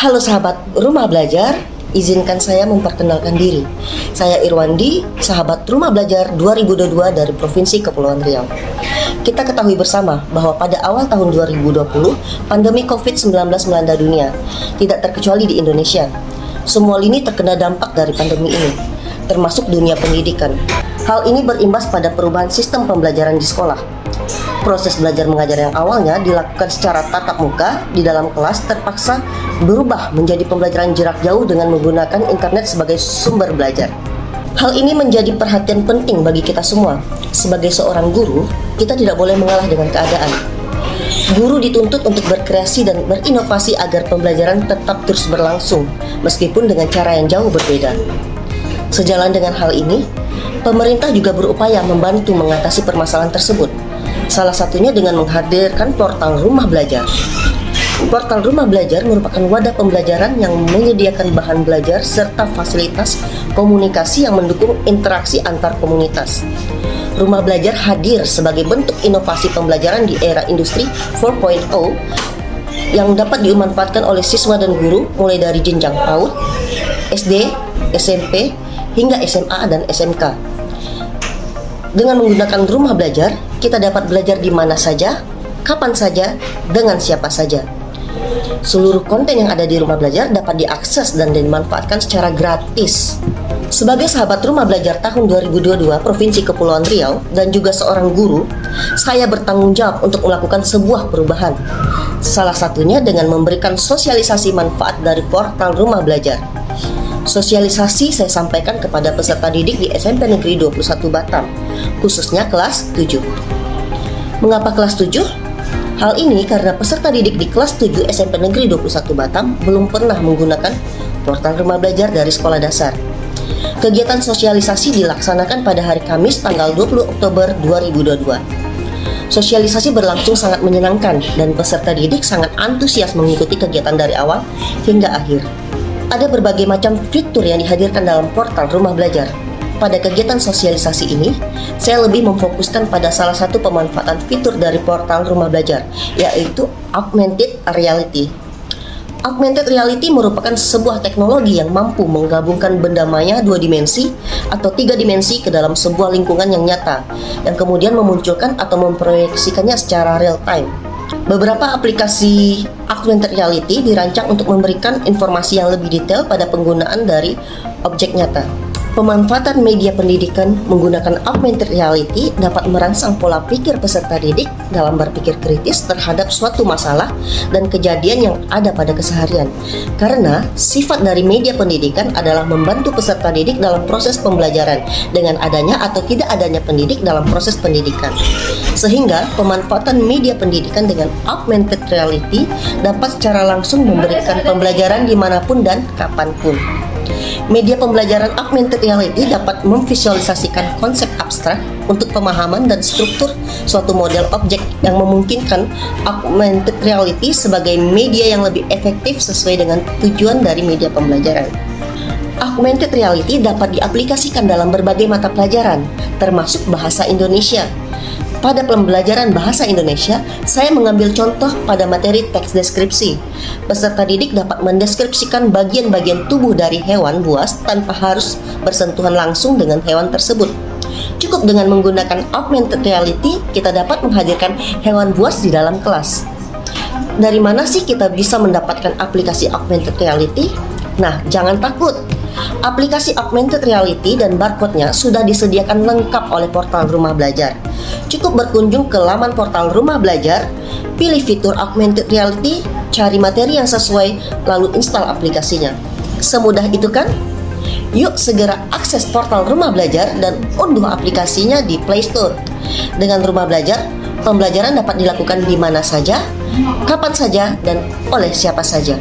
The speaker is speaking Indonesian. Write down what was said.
Halo sahabat Rumah Belajar, izinkan saya memperkenalkan diri. Saya Irwandi, sahabat Rumah Belajar 2022 dari Provinsi Kepulauan Riau. Kita ketahui bersama bahwa pada awal tahun 2020, pandemi COVID-19 melanda dunia, tidak terkecuali di Indonesia. Semua lini terkena dampak dari pandemi ini, termasuk dunia pendidikan. Hal ini berimbas pada perubahan sistem pembelajaran di sekolah. Proses belajar mengajar yang awalnya dilakukan secara tatap muka di dalam kelas terpaksa berubah menjadi pembelajaran jarak jauh dengan menggunakan internet sebagai sumber belajar. Hal ini menjadi perhatian penting bagi kita semua. Sebagai seorang guru, kita tidak boleh mengalah dengan keadaan. Guru dituntut untuk berkreasi dan berinovasi agar pembelajaran tetap terus berlangsung, meskipun dengan cara yang jauh berbeda. Sejalan dengan hal ini, pemerintah juga berupaya membantu mengatasi permasalahan tersebut. Salah satunya dengan menghadirkan portal Rumah Belajar. Portal Rumah Belajar merupakan wadah pembelajaran yang menyediakan bahan belajar serta fasilitas komunikasi yang mendukung interaksi antar komunitas. Rumah Belajar hadir sebagai bentuk inovasi pembelajaran di era industri 4.0 yang dapat dimanfaatkan oleh siswa dan guru mulai dari jenjang PAUD, SD, SMP, hingga SMA dan SMK. Dengan menggunakan Rumah Belajar, kita dapat belajar di mana saja, kapan saja, dengan siapa saja. Seluruh konten yang ada di Rumah Belajar dapat diakses dan dimanfaatkan secara gratis. Sebagai sahabat Rumah Belajar tahun 2022 Provinsi Kepulauan Riau dan juga seorang guru, saya bertanggung jawab untuk melakukan sebuah perubahan. Salah satunya dengan memberikan sosialisasi manfaat dari portal Rumah Belajar. Sosialisasi saya sampaikan kepada peserta didik di SMP Negeri 21 Batam, khususnya kelas 7. Mengapa kelas 7? Hal ini karena peserta didik di kelas 7 SMP Negeri 21 Batam belum pernah menggunakan portal Rumah Belajar dari sekolah dasar. Kegiatan sosialisasi dilaksanakan pada hari Kamis tanggal 20 Oktober 2022. Sosialisasi berlangsung sangat menyenangkan dan peserta didik sangat antusias mengikuti kegiatan dari awal hingga akhir. Ada berbagai macam fitur yang dihadirkan dalam portal Rumah Belajar. Pada kegiatan sosialisasi ini, saya lebih memfokuskan pada salah satu pemanfaatan fitur dari portal Rumah Belajar, yaitu Augmented Reality. Augmented Reality merupakan sebuah teknologi yang mampu menggabungkan benda maya 2 dimensi atau 3 dimensi ke dalam sebuah lingkungan yang nyata, yang kemudian memunculkan atau memproyeksikannya secara real time. Beberapa aplikasi Augmented Reality dirancang untuk memberikan informasi yang lebih detail pada penggunaan dari objek nyata. Pemanfaatan media pendidikan menggunakan Augmented Reality dapat merangsang pola pikir peserta didik dalam berpikir kritis terhadap suatu masalah dan kejadian yang ada pada keseharian. Karena sifat dari media pendidikan adalah membantu peserta didik dalam proses pembelajaran dengan adanya atau tidak adanya pendidik dalam proses pendidikan. Sehingga pemanfaatan media pendidikan dengan Augmented Reality dapat secara langsung memberikan pembelajaran dimanapun dan kapanpun. Media pembelajaran Augmented Reality dapat memvisualisasikan konsep abstrak untuk pemahaman dan struktur suatu model objek yang memungkinkan Augmented Reality sebagai media yang lebih efektif sesuai dengan tujuan dari media pembelajaran. Augmented Reality dapat diaplikasikan dalam berbagai mata pelajaran, termasuk bahasa Indonesia. Pada pembelajaran bahasa Indonesia, saya mengambil contoh pada materi teks deskripsi. Peserta didik dapat mendeskripsikan bagian-bagian tubuh dari hewan buas tanpa harus bersentuhan langsung dengan hewan tersebut. Cukup dengan menggunakan Augmented Reality, kita dapat menghadirkan hewan buas di dalam kelas. Dari mana sih kita bisa mendapatkan aplikasi Augmented Reality? Nah, jangan takut. Aplikasi Augmented Reality dan barcode-nya sudah disediakan lengkap oleh portal Rumah Belajar. Cukup berkunjung ke laman portal Rumah Belajar, pilih fitur Augmented Reality, cari materi yang sesuai, lalu install aplikasinya. Semudah itu kan? Yuk segera akses portal Rumah Belajar dan unduh aplikasinya di Play Store. Dengan Rumah Belajar, pembelajaran dapat dilakukan di mana saja, kapan saja, dan oleh siapa saja.